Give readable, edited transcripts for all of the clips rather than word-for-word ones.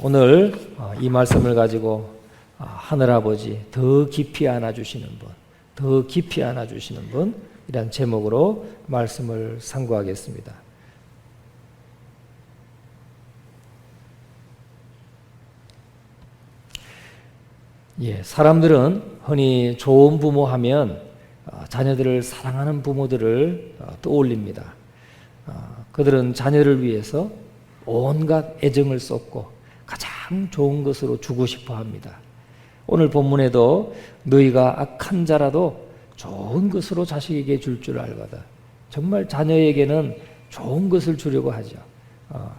오늘 이 말씀을 가지고 하늘아버지 더 깊이 안아주시는 분, 더 깊이 안아주시는 분, 이란 제목으로 말씀을 상고하겠습니다. 사람들은 흔히 좋은 부모 하면 자녀들을 사랑하는 부모들을 떠올립니다. 그들은 자녀를 위해서 온갖 애정을 쏟고 가장 좋은 것으로 주고 싶어 합니다. 오늘 본문에도 너희가 악한 자라도 좋은 것으로 자식에게 줄 줄 알거든. 정말 자녀에게는 좋은 것을 주려고 하죠.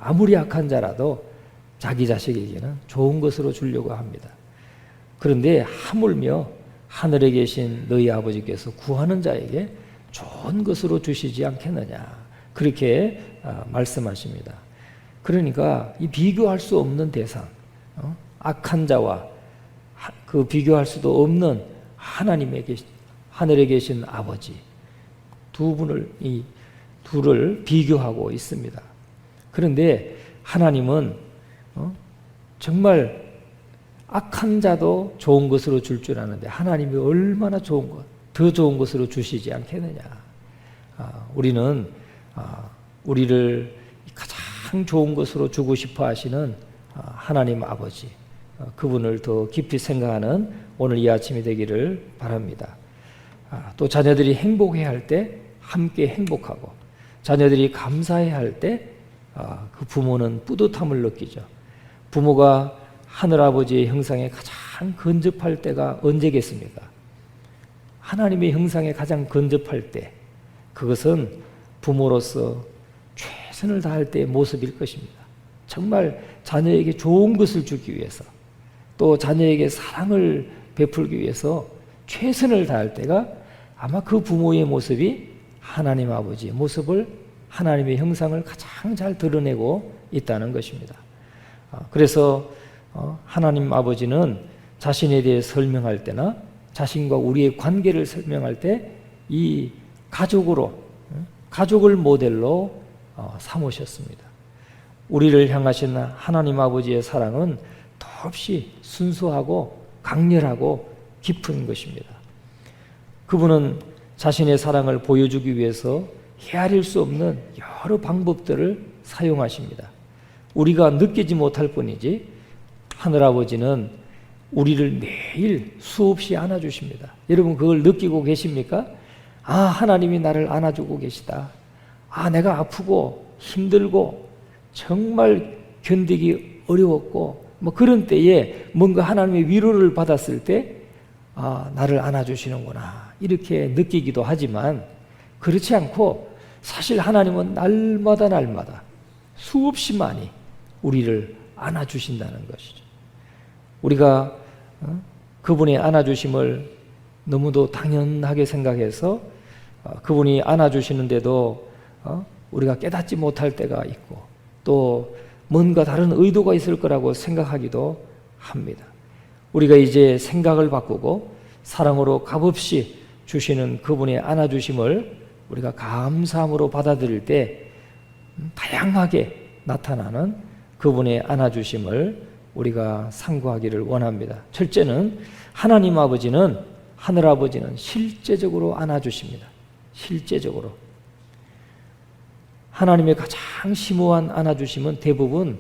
아무리 악한 자라도 자기 자식에게는 좋은 것으로 주려고 합니다. 그런데 하물며 하늘에 계신 너희 아버지께서 구하는 자에게 좋은 것으로 주시지 않겠느냐, 그렇게 말씀하십니다. 그러니까 이 비교할 수 없는 대상, 악한 자와 그 비교할 수도 없는 하늘에 계신 아버지, 이 둘을 비교하고 있습니다. 그런데 하나님은 정말 악한 자도 좋은 것으로 줄 줄 아는데 하나님이 얼마나 좋은 것, 더 좋은 것으로 주시지 않겠느냐. 우리는 우리를 가장 좋은 것으로 주고 싶어 하시는 하나님 아버지, 그분을 더 깊이 생각하는 오늘 이 아침이 되기를 바랍니다. 또 자녀들이 행복해야 할 때 함께 행복하고, 자녀들이 감사해야 할 때 그 부모는 뿌듯함을 느끼죠. 부모가 하늘아버지의 형상에 가장 근접할 때가 언제겠습니까? 하나님의 형상에 가장 근접할 때, 그것은 부모로서 최선을 다할 때의 모습일 것입니다. 정말 자녀에게 좋은 것을 주기 위해서, 또 자녀에게 사랑을 베풀기 위해서 최선을 다할 때가 아마 그 부모의 모습이 하나님 아버지의 모습을, 하나님의 형상을 가장 잘 드러내고 있다는 것입니다. 그래서 하나님 아버지는 자신에 대해 설명할 때나 자신과 우리의 관계를 설명할 때 이 가족을 모델로 삼으셨습니다. 우리를 향하신 하나님 아버지의 사랑은 더없이 순수하고 강렬하고 깊은 것입니다. 그분은 자신의 사랑을 보여주기 위해서 헤아릴 수 없는 여러 방법들을 사용하십니다. 우리가 느끼지 못할 뿐이지 하늘아버지는 우리를 매일 수없이 안아주십니다. 여러분 그걸 느끼고 계십니까? 하나님이 나를 안아주고 계시다. 내가 아프고 힘들고 정말 견디기 어려웠고 그런 때에 뭔가 하나님의 위로를 받았을 때 나를 안아주시는구나, 이렇게 느끼기도 하지만, 그렇지 않고 사실 하나님은 날마다 수없이 많이 우리를 안아주신다는 것이죠. 우리가 그분의 안아주심을 너무도 당연하게 생각해서 그분이 안아주시는데도 우리가 깨닫지 못할 때가 있고, 또 뭔가 다른 의도가 있을 거라고 생각하기도 합니다. 우리가 이제 생각을 바꾸고 사랑으로 값없이 주시는 그분의 안아주심을 우리가 감사함으로 받아들일 때 다양하게 나타나는 그분의 안아주심을 우리가 상고하기를 원합니다. 첫째는 하늘아버지는 실제적으로 안아주십니다. 실제적으로. 하나님의 가장 심오한 안아주심은 대부분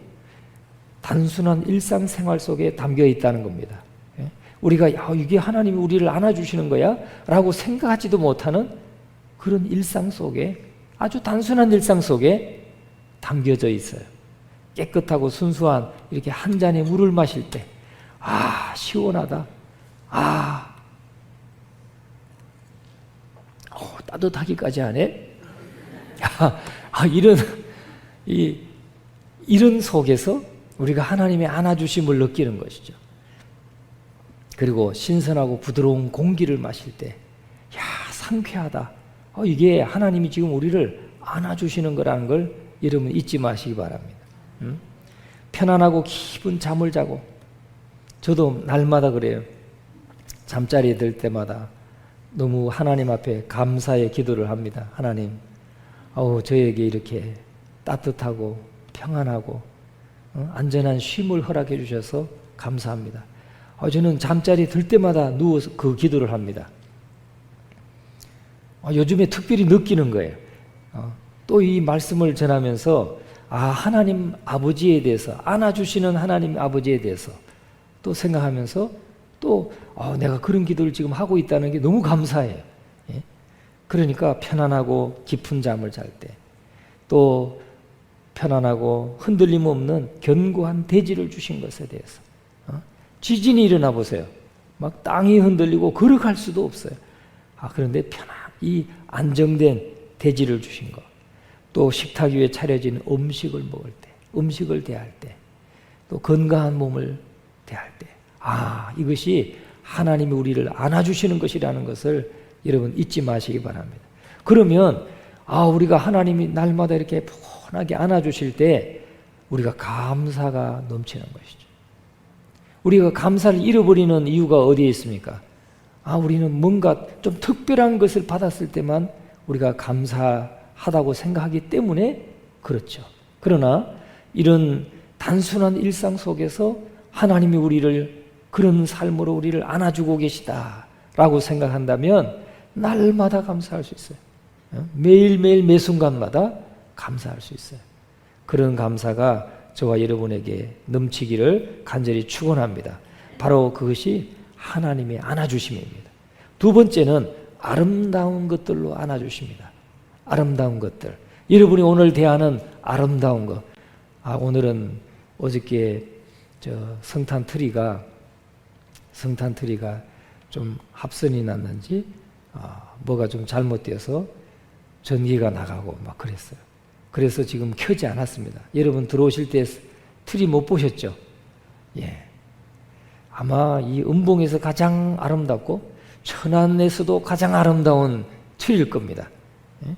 단순한 일상생활 속에 담겨 있다는 겁니다. 우리가 이게 하나님이 우리를 안아주시는 거야? 라고 생각하지도 못하는 그런 일상 속에, 아주 단순한 일상 속에 담겨져 있어요. 깨끗하고 순수한 이렇게 한 잔의 물을 마실 때 시원하다, 따뜻하기까지 하네. 이런 속에서 우리가 하나님의 안아주심을 느끼는 것이죠. 그리고 신선하고 부드러운 공기를 마실 때 상쾌하다. 이게 하나님이 지금 우리를 안아주시는 거라는 걸 여러분 잊지 마시기 바랍니다. 편안하고 깊은 잠을 자고, 저도 날마다 그래요. 잠자리에 들 때마다 너무 하나님 앞에 감사의 기도를 합니다. 하나님, 저에게 이렇게 따뜻하고 평안하고 안전한 쉼을 허락해 주셔서 감사합니다. 저는 잠자리 들 때마다 누워서 그 기도를 합니다. 요즘에 특별히 느끼는 거예요. 또 이 말씀을 전하면서 하나님 아버지에 대해서, 안아주시는 하나님 아버지에 대해서 또 생각하면서 또 내가 그런 기도를 지금 하고 있다는 게 너무 감사해요. 예? 그러니까 편안하고 깊은 잠을 잘 때, 또 편안하고 흔들림 없는 견고한 대지를 주신 것에 대해서, 지진이 일어나 보세요. 막 땅이 흔들리고 걸어갈 수도 없어요. 그런데 이 안정된 대지를 주신 것, 또 식탁 위에 차려진 음식을 먹을 때, 음식을 대할 때, 또 건강한 몸을 대할 때, 이것이 하나님이 우리를 안아주시는 것이라는 것을 여러분 잊지 마시기 바랍니다. 그러면 우리가 하나님이 날마다 이렇게 편하게 안아주실 때 우리가 감사가 넘치는 것이죠. 우리가 감사를 잃어버리는 이유가 어디에 있습니까? 우리는 뭔가 좀 특별한 것을 받았을 때만 우리가 감사하다고 생각하기 때문에 그렇죠. 그러나 이런 단순한 일상 속에서 하나님이 우리를 그런 삶으로 우리를 안아주고 계시다라고 생각한다면 날마다 감사할 수 있어요. 매일매일 매 순간마다 감사할 수 있어요. 그런 감사가 저와 여러분에게 넘치기를 간절히 축원합니다. 바로 그것이 하나님의 안아주심입니다. 두 번째는 아름다운 것들로 안아주십니다. 아름다운 것들. 여러분이 오늘 대하는 아름다운 것. 오늘은 어저께 성탄 트리가 좀 합선이 났는지 뭐가 좀 잘못되어서 전기가 나가고 막 그랬어요. 그래서 지금 켜지 않았습니다. 여러분 들어오실 때 트리 못 보셨죠? 예. 아마 이 음봉에서 가장 아름답고 천안에서도 가장 아름다운 트리일 겁니다. 예?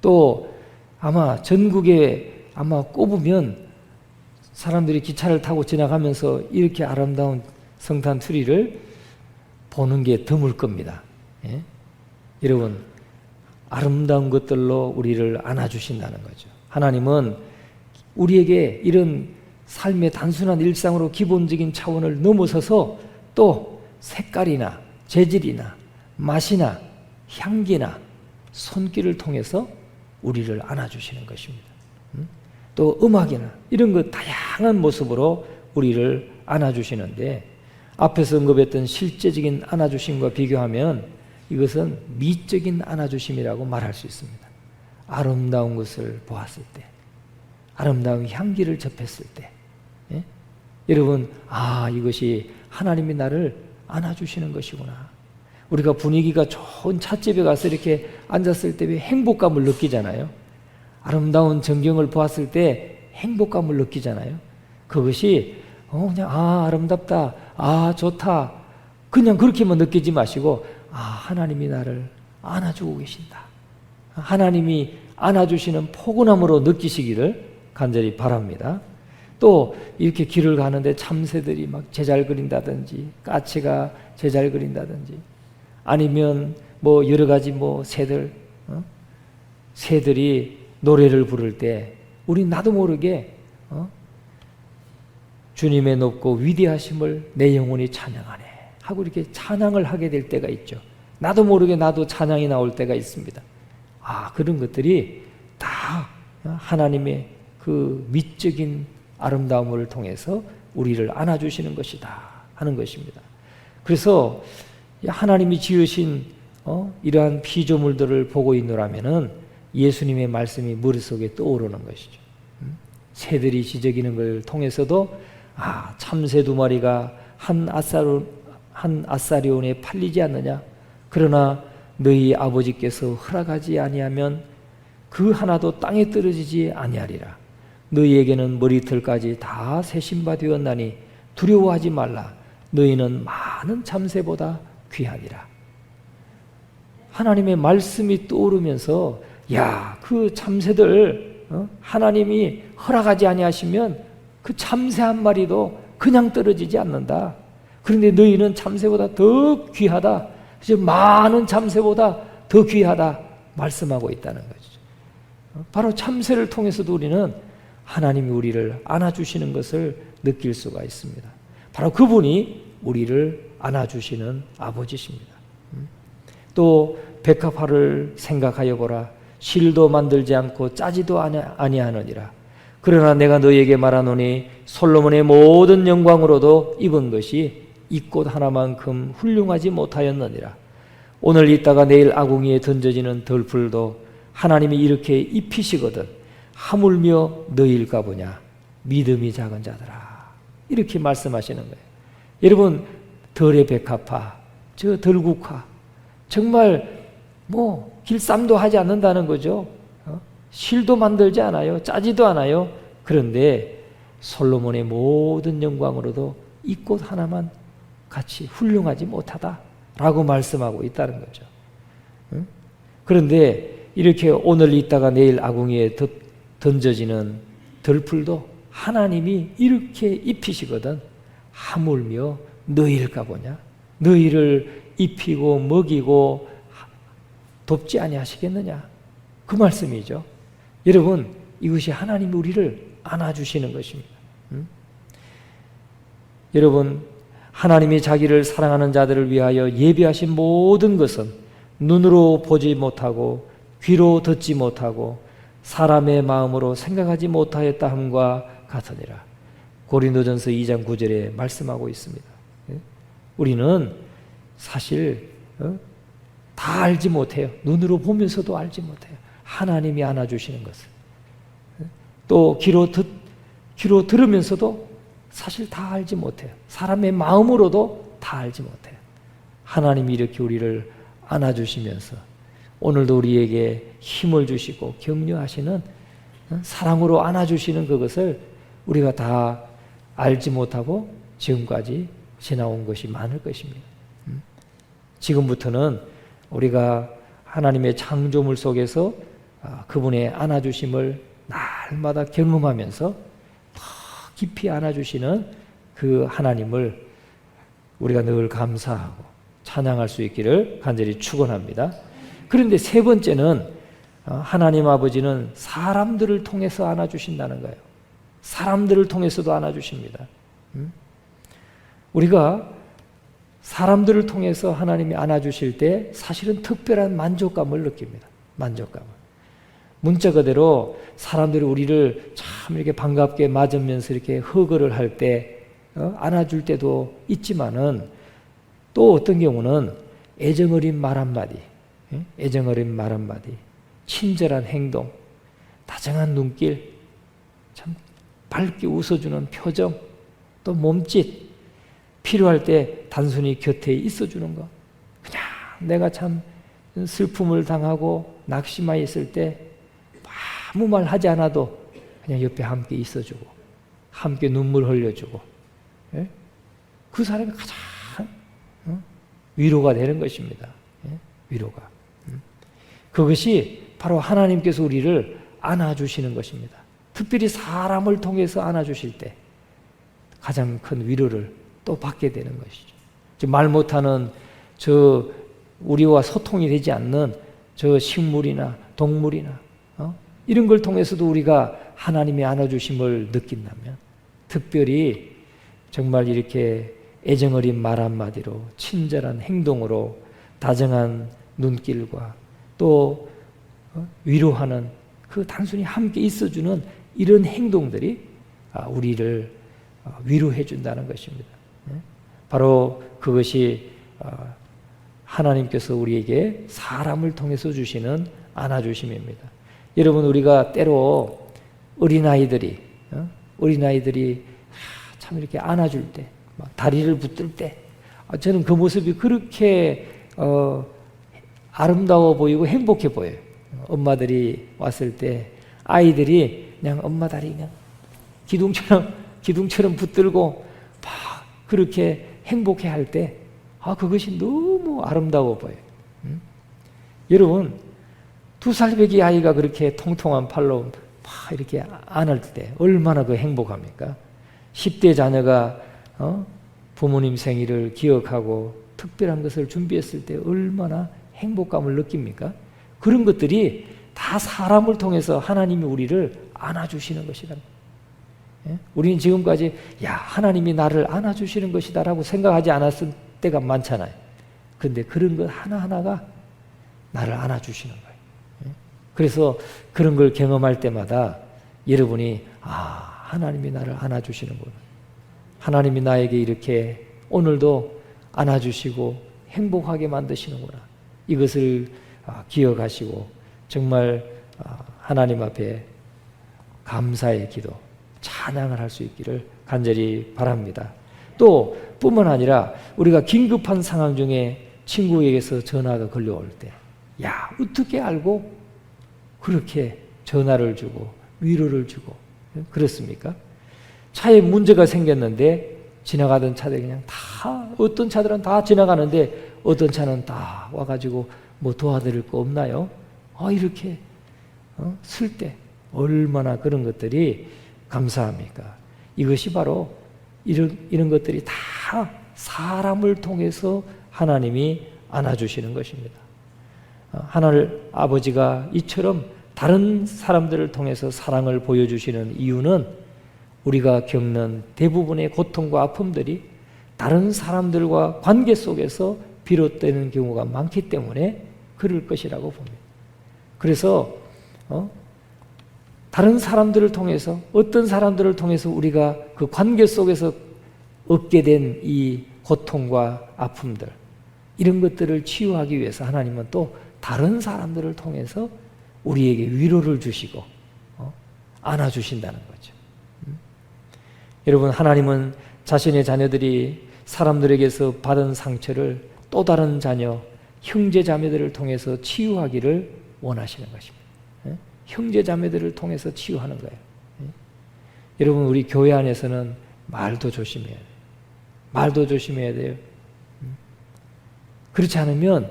또 아마 전국에 꼽으면 사람들이 기차를 타고 지나가면서 이렇게 아름다운 성탄 트리를 보는 게 드물 겁니다. 예? 여러분, 아름다운 것들로 우리를 안아주신다는 거죠. 하나님은 우리에게 이런 삶의 단순한 일상으로 기본적인 차원을 넘어서서 또 색깔이나 재질이나 맛이나 향기나 손길을 통해서 우리를 안아주시는 것입니다. 또 음악이나 이런 것 다양한 모습으로 우리를 안아주시는데, 앞에서 언급했던 실제적인 안아주심과 비교하면 이것은 미적인 안아주심이라고 말할 수 있습니다. 아름다운 것을 보았을 때, 아름다운 향기를 접했을 때, 예? 여러분, 이것이 하나님이 나를 안아주시는 것이구나. 우리가 분위기가 좋은 찻집에 가서 이렇게 앉았을 때 행복감을 느끼잖아요. 아름다운 전경을 보았을 때 행복감을 느끼잖아요. 그것이 그냥 아름답다, 좋다, 그냥 그렇게만 느끼지 마시고 하나님이 나를 안아주고 계신다, 하나님이 안아주시는 포근함으로 느끼시기를 간절히 바랍니다. 또 이렇게 길을 가는데 참새들이 막 제잘거린다든지 까치가 제잘거린다든지 아니면 뭐 여러 가지 새들이 노래를 부를 때 우리 나도 모르게 주님의 높고 위대하심을 내 영혼이 찬양하네 하고 이렇게 찬양을 하게 될 때가 있죠. 나도 모르게 나도 찬양이 나올 때가 있습니다. 그런 것들이 다 하나님의 그 미적인 아름다움을 통해서 우리를 안아주시는 것이다 하는 것입니다. 그래서 하나님이 지으신 이러한 피조물들을 보고 있노라면은 예수님의 말씀이 머릿속에 떠오르는 것이죠. 새들이 지저귀는 걸 통해서도 참새 두 마리가 한 아사리온에 팔리지 않느냐. 그러나 너희 아버지께서 허락하지 아니하면 그 하나도 땅에 떨어지지 아니하리라. 너희에게는 머리털까지 다 세신바 되었나니 두려워하지 말라. 너희는 많은 참새보다 귀하니라. 하나님의 말씀이 떠오르면서 그 참새들 하나님이 허락하지 아니하시면 그 참새 한 마리도 그냥 떨어지지 않는다. 그런데 너희는 참새보다 더 귀하다. 그래서 많은 참새보다 더 귀하다 말씀하고 있다는 거죠. 바로 참새를 통해서도 우리는 하나님이 우리를 안아주시는 것을 느낄 수가 있습니다. 바로 그분이 우리를 안아주시는 아버지십니다. 또 백합화를 생각하여 보라. 실도 만들지 않고 짜지도 아니하느니라. 그러나 내가 너희에게 말하노니 솔로몬의 모든 영광으로도 입은 것이 이 꽃 하나만큼 훌륭하지 못하였느니라. 오늘 있다가 내일 아궁이에 던져지는 덜풀도 하나님이 이렇게 입히시거든 하물며 너희일까 보냐 믿음이 작은 자들아. 이렇게 말씀하시는 거예요. 여러분, 덜의 백합화, 저 덜국화, 정말 길쌈도 하지 않는다는 거죠. 실도 만들지 않아요. 짜지도 않아요. 그런데 솔로몬의 모든 영광으로도 이 꽃 하나만 같이 훌륭하지 못하다라고 말씀하고 있다는 거죠. 그런데 이렇게 오늘 있다가 내일 아궁이에 던져지는 덜풀도 하나님이 이렇게 입히시거든 하물며 너희일까 보냐. 너희를 입히고 먹이고 돕지 아니하시겠느냐. 그 말씀이죠. 여러분, 이것이 하나님이 우리를 안아주시는 것입니다. 여러분, 하나님이 자기를 사랑하는 자들을 위하여 예비하신 모든 것은 눈으로 보지 못하고 귀로 듣지 못하고 사람의 마음으로 생각하지 못하였다 함과 같으니라. 고린도전서 2장 9절에 말씀하고 있습니다. 우리는 사실 다 알지 못해요. 눈으로 보면서도 알지 못해요. 하나님이 안아주시는 것을. 또 귀로 들으면서도 사실 다 알지 못해요. 사람의 마음으로도 다 알지 못해요. 하나님이 이렇게 우리를 안아주시면서 오늘도 우리에게 힘을 주시고 격려하시는 사랑으로 안아주시는 그것을 우리가 다 알지 못하고 지금까지 지나온 것이 많을 것입니다. 지금부터는 우리가 하나님의 창조물 속에서 그분의 안아주심을 날마다 경험하면서 더 깊이 안아주시는 그 하나님을 우리가 늘 감사하고 찬양할 수 있기를 간절히 축원합니다. 그런데 세 번째는 하나님 아버지는 사람들을 통해서 안아주신다는 거예요. 사람들을 통해서도 안아주십니다. 우리가 사람들을 통해서 하나님이 안아주실 때 사실은 특별한 만족감을 느낍니다. 만족감을. 문자 그대로 사람들이 우리를 참 이렇게 반갑게 맞으면서 이렇게 허그를 할 때 안아줄 때도 있지만은 또 어떤 경우는 애정어린 말 한마디, 애정어린 말 한마디, 친절한 행동, 다정한 눈길, 참 밝게 웃어주는 표정, 또 몸짓, 필요할 때 단순히 곁에 있어주는 거. 그냥 내가 참 슬픔을 당하고 낙심하여 있을 때 아무 말 하지 않아도 그냥 옆에 함께 있어주고 함께 눈물 흘려주고 그 사람이 가장 위로가 되는 것입니다. 위로가. 그것이 바로 하나님께서 우리를 안아주시는 것입니다. 특별히 사람을 통해서 안아주실 때 가장 큰 위로를 또 받게 되는 것이죠. 말 못하는 우리와 소통이 되지 않는 저 식물이나 동물이나 이런 걸 통해서도 우리가 하나님의 안아주심을 느낀다면 특별히 정말 이렇게 애정어린 말 한마디로 친절한 행동으로 다정한 눈길과 또 위로하는 그 단순히 함께 있어주는 이런 행동들이 우리를 위로해 준다는 것입니다. 바로 그것이 하나님께서 우리에게 사람을 통해서 주시는 안아주심입니다. 여러분, 우리가 때로 어린아이들이 참 이렇게 안아줄 때, 다리를 붙들 때, 저는 그 모습이 그렇게 아름다워 보이고 행복해 보여요. 엄마들이 왔을 때 아이들이 그냥 엄마 다리 그냥 기둥처럼 붙들고 막 그렇게 행복해 할 때, 그것이 너무 아름다워 보여요. 여러분, 2살배기 아이가 그렇게 통통한 팔로 막 이렇게 안을 때 얼마나 그 행복합니까? 10대 자녀가 부모님 생일을 기억하고 특별한 것을 준비했을 때 얼마나 행복감을 느낍니까? 그런 것들이 다 사람을 통해서 하나님이 우리를 안아주시는 것이랍니다. 예? 우리는 지금까지 야 하나님이 나를 안아주시는 것이다라고 생각하지 않았을 때가 많잖아요. 그런데 그런 것 하나하나가 나를 안아주시는 거예요. 예? 그래서 그런 걸 경험할 때마다 여러분이 하나님이 나를 안아주시는구나. 하나님이 나에게 이렇게 오늘도 안아주시고 행복하게 만드시는구나. 이것을 기억하시고 정말 하나님 앞에 감사의 기도, 찬양을 할 수 있기를 간절히 바랍니다. 또 뿐만 아니라 우리가 긴급한 상황 중에 친구에게서 전화가 걸려올 때 야 어떻게 알고 그렇게 전화를 주고 위로를 주고 그렇습니까? 차에 문제가 생겼는데 지나가던 차들이 그냥 다 어떤 차들은 다 지나가는데 어떤 차는 다 와가지고 뭐 도와드릴 거 없나요? 이렇게 쓸 때 얼마나 그런 것들이 감사합니까? 이것이 바로 이런 것들이 다 사람을 통해서 하나님이 안아주시는 것입니다. 하늘 아버지가 이처럼 다른 사람들을 통해서 사랑을 보여주시는 이유는 우리가 겪는 대부분의 고통과 아픔들이 다른 사람들과 관계 속에서 비롯되는 경우가 많기 때문에 그럴 것이라고 봅니다. 그래서 다른 사람들을 통해서 어떤 사람들을 통해서 우리가 그 관계 속에서 얻게 된 이 고통과 아픔들 이런 것들을 치유하기 위해서 하나님은 또 다른 사람들을 통해서 우리에게 위로를 주시고 안아주신다는 거죠. 여러분 하나님은 자신의 자녀들이 사람들에게서 받은 상처를 또 다른 자녀, 형제 자매들을 통해서 치유하기를 원하시는 것입니다. 형제 자매들을 통해서 치유하는 거예요. 여러분 우리 교회 안에서는 말도 조심해야 돼요. 말도 조심해야 돼요. 그렇지 않으면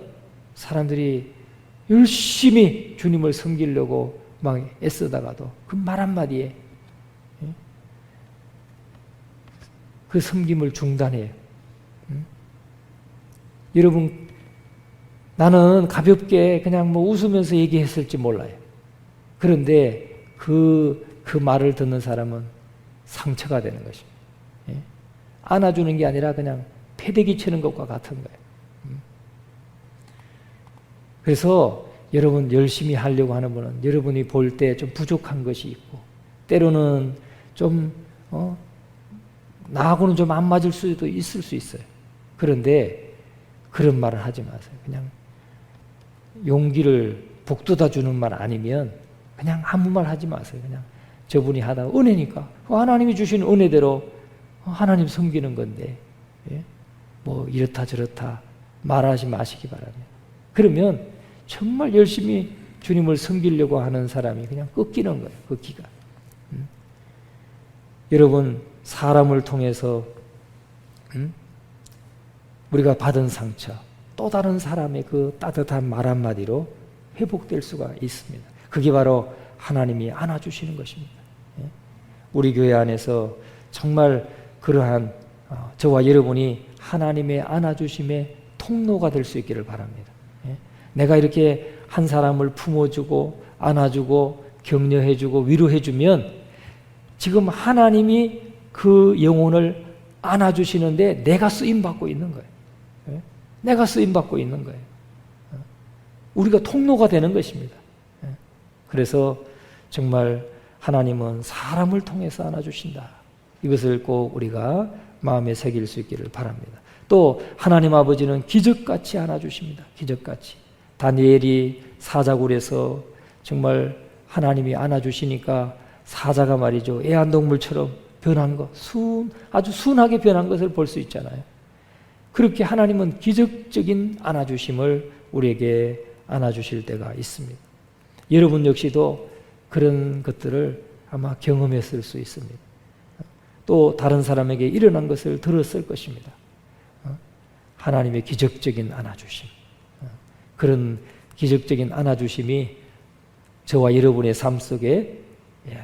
사람들이 열심히 주님을 섬기려고 막 애쓰다가도 그 말 한마디에 그 섬김을 중단해요. 여러분 나는 가볍게 그냥 뭐 웃으면서 얘기했을지 몰라요. 그런데 그 말을 듣는 사람은 상처가 되는 것입니다. 안아주는 게 아니라 그냥 패대기 치는 것과 같은 거예요. 그래서 여러분 열심히 하려고 하는 분은 여러분이 볼 때 좀 부족한 것이 있고 때로는 좀 나하고는 좀 안 맞을 수도 있을 수 있어요. 그런데 그런 말을 하지 마세요. 그냥 용기를 북돋아 주는 말 아니면 그냥 아무 말 하지 마세요. 그냥 저분이 하다가 은혜니까 하나님이 주신 은혜대로 하나님 섬기는 건데 뭐 이렇다 저렇다 말하지 마시기 바랍니다. 그러면 정말 열심히 주님을 섬기려고 하는 사람이 그냥 꺾이는 거예요. 그 기가. 여러분 사람을 통해서 우리가 받은 상처 또 다른 사람의 그 따뜻한 말 한마디로 회복될 수가 있습니다. 그게 바로 하나님이 안아주시는 것입니다. 우리 교회 안에서 정말 그러한 저와 여러분이 하나님의 안아주심의 통로가 될 수 있기를 바랍니다. 내가 이렇게 한 사람을 품어주고 안아주고 격려해주고 위로해주면 지금 하나님이 그 영혼을 안아주시는데 내가 쓰임받고 있는 거예요. 내가 쓰임받고 있는 거예요. 우리가 통로가 되는 것입니다. 그래서 정말 하나님은 사람을 통해서 안아주신다. 이것을 꼭 우리가 마음에 새길 수 있기를 바랍니다. 또 하나님 아버지는 기적같이 안아주십니다. 기적같이. 다니엘이 사자굴에서 정말 하나님이 안아주시니까 사자가 말이죠. 애완동물처럼 변한 것, 아주 순하게 변한 것을 볼 수 있잖아요. 그렇게 하나님은 기적적인 안아주심을 우리에게 안아주실 때가 있습니다. 여러분 역시도 그런 것들을 아마 경험했을 수 있습니다. 또 다른 사람에게 일어난 것을 들었을 것입니다. 하나님의 기적적인 안아주심. 그런 기적적인 안아주심이 저와 여러분의 삶 속에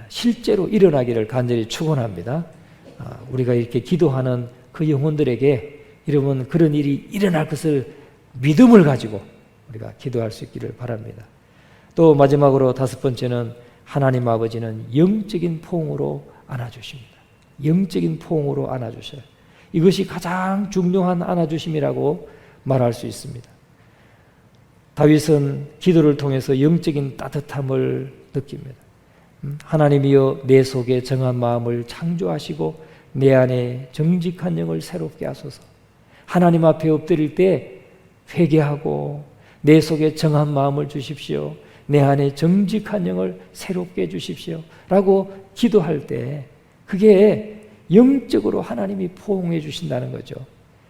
실제로 일어나기를 간절히 축원합니다. 우리가 이렇게 기도하는 그 영혼들에게 여러분 그런 일이 일어날 것을 믿음을 가지고 우리가 기도할 수 있기를 바랍니다. 또 마지막으로 다섯 번째는 하나님 아버지는 영적인 포옹으로 안아주십니다. 영적인 포옹으로 안아주셔요. 이것이 가장 중요한 안아주심이라고 말할 수 있습니다. 다윗은 기도를 통해서 영적인 따뜻함을 느낍니다. 하나님이여 내 속에 정한 마음을 창조하시고 내 안에 정직한 영을 새롭게 하소서. 하나님 앞에 엎드릴 때 회개하고 내 속에 정한 마음을 주십시오. 내 안에 정직한 영을 새롭게 해주십시오 라고 기도할 때 그게 영적으로 하나님이 포옹해 주신다는 거죠.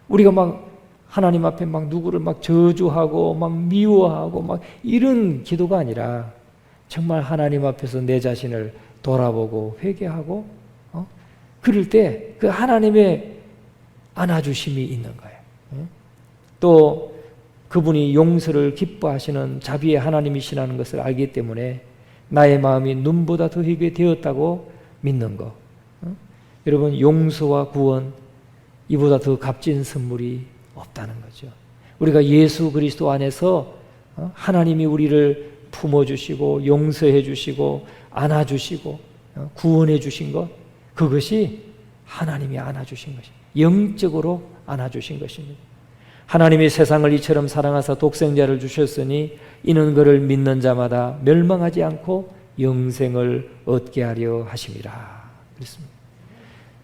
우리가 막 하나님 앞에 막 누구를 막 저주하고 막 미워하고 막 이런 기도가 아니라 정말 하나님 앞에서 내 자신을 돌아보고 회개하고 그럴 때 그 하나님의 안아주심이 있는 거예요. 또 그분이 용서를 기뻐하시는 자비의 하나님이시라는 것을 알기 때문에 나의 마음이 눈보다 더 희게 되었다고 믿는 것. 여러분, 용서와 구원 이보다 더 값진 선물이 없다는 거죠. 우리가 예수 그리스도 안에서 하나님이 우리를 품어주시고 용서해 주시고 안아주시고 구원해 주신 것, 그것이 하나님이 안아주신 것입니다. 영적으로 안아주신 것입니다. 하나님이 세상을 이처럼 사랑하사 독생자를 주셨으니 이는 그를 믿는 자마다 멸망하지 않고 영생을 얻게 하려 하심이라 그랬습니다.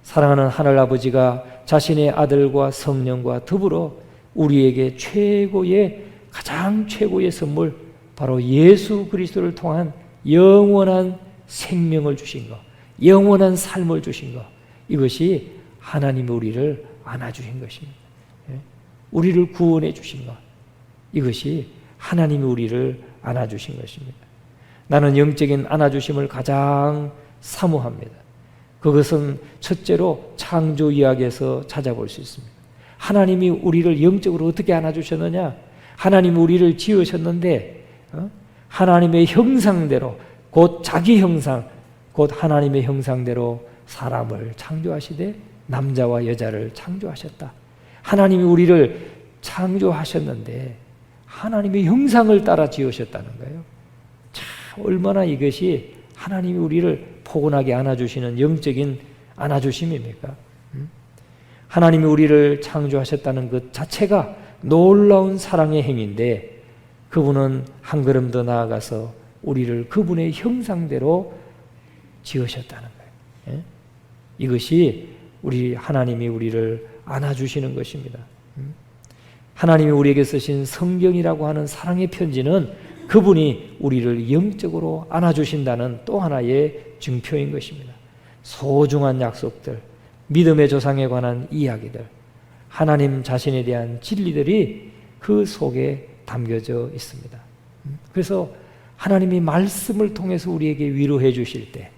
사랑하는 하늘아버지가 자신의 아들과 성령과 더불어 우리에게 가장 최고의 선물, 바로 예수 그리스도를 통한 영원한 생명을 주신 것, 영원한 삶을 주신 것, 이것이 하나님이 우리를 안아주신 것입니다. 우리를 구원해 주신 것, 이것이 하나님이 우리를 안아주신 것입니다. 나는 영적인 안아주심을 가장 사모합니다. 그것은 첫째로 창조 이야기에서 찾아볼 수 있습니다. 하나님이 우리를 영적으로 어떻게 안아주셨느냐? 하나님이 우리를 지으셨는데 하나님의 형상대로, 곧 자기 형상, 곧 하나님의 형상대로 사람을 창조하시되 남자와 여자를 창조하셨다. 하나님이 우리를 창조하셨는데 하나님의 형상을 따라 지으셨다는 거예요. 참 얼마나 이것이 하나님이 우리를 포근하게 안아주시는 영적인 안아주심입니까? 하나님이 우리를 창조하셨다는 것 자체가 놀라운 사랑의 행위인데 그분은 한 걸음 더 나아가서 우리를 그분의 형상대로 지으셨다는 거예요. 이것이 하나님이 우리를 안아주시는 것입니다. 하나님이 우리에게 쓰신 성경이라고 하는 사랑의 편지는 그분이 우리를 영적으로 안아주신다는 또 하나의 증표인 것입니다. 소중한 약속들, 믿음의 조상에 관한 이야기들, 하나님 자신에 대한 진리들이 그 속에 담겨져 있습니다. 그래서 하나님이 말씀을 통해서 우리에게 위로해 주실 때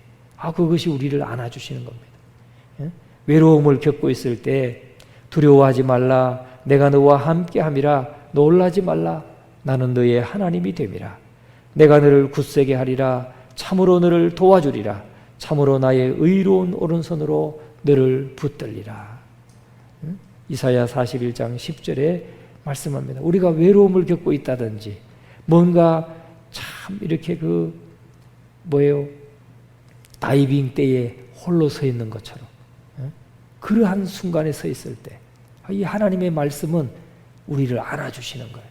그것이 우리를 안아주시는 겁니다. 외로움을 겪고 있을 때 두려워하지 말라, 내가 너와 함께함이라, 놀라지 말라, 나는 너의 하나님이 됨이라, 내가 너를 굳세게 하리라, 참으로 너를 도와주리라, 참으로 나의 의로운 오른손으로 너를 붙들리라. 이사야 41장 10절에 말씀합니다. 우리가 외로움을 겪고 있다든지 뭔가 참 이렇게 다이빙 때에 홀로 서 있는 것처럼 그러한 순간에 서 있을 때 이 하나님의 말씀은 우리를 안아주시는 거예요.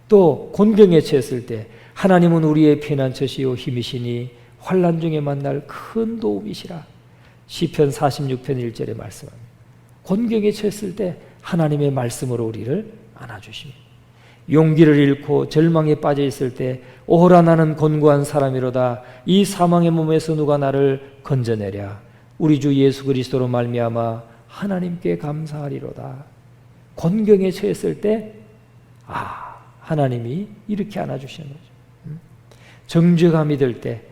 또 곤경에 처했을 때 하나님은 우리의 피난처시요 힘이시니 환난 중에 만날 큰 도움이시라. 시편 46편 1절에 말씀합니다. 곤경에 처했을 때 하나님의 말씀으로 우리를 안아주십니다. 용기를 잃고 절망에 빠져 있을 때 오호라 나는 곤고한 사람이로다, 이 사망의 몸에서 누가 나를 건져내랴. 우리 주 예수 그리스도로 말미암아 하나님께 감사하리로다. 곤경에 처했을 때 하나님이 이렇게 안아주시는 거죠. 정죄감이 들 때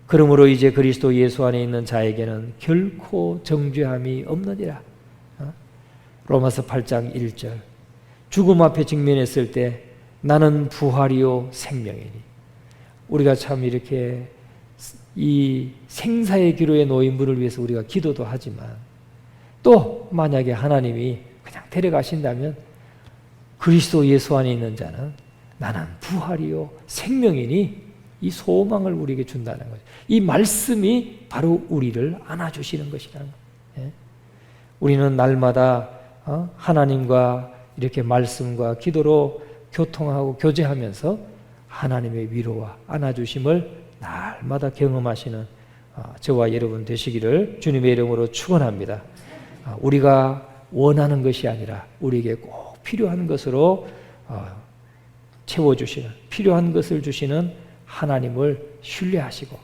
그러므로 이제 그리스도 예수 안에 있는 자에게는 결코 정죄함이 없느니라. 로마서 8장 1절. 죽음 앞에 직면했을 때 나는 부활이요 생명이니. 우리가 참 이렇게 이 생사의 기로에 놓인 분을 위해서 우리가 기도도 하지만 또 만약에 하나님이 그냥 데려가신다면 그리스도 예수 안에 있는 자는 나는 부활이요 생명이니, 이 소망을 우리에게 준다는 거죠. 이 말씀이 바로 우리를 안아주시는 것이라는 거예요. 예? 우리는 날마다 하나님과 이렇게 말씀과 기도로 교통하고 교제하면서 하나님의 위로와 안아주심을 날마다 경험하시는 저와 여러분 되시기를 주님의 이름으로 축원합니다. 우리가 원하는 것이 아니라 우리에게 꼭 필요한 것으로 채워주시는, 필요한 것을 주시는 하나님을 신뢰하시고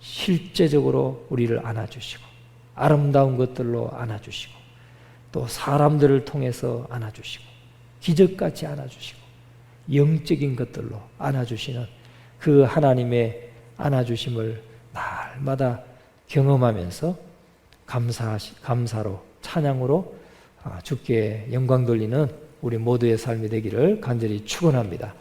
실제적으로 우리를 안아주시고 아름다운 것들로 안아주시고 또 사람들을 통해서 안아주시고 기적같이 안아주시고 영적인 것들로 안아주시는 그 하나님의 안아주심을 날마다 경험하면서 감사로 찬양으로 주께 영광 돌리는 우리 모두의 삶이 되기를 간절히 축원합니다.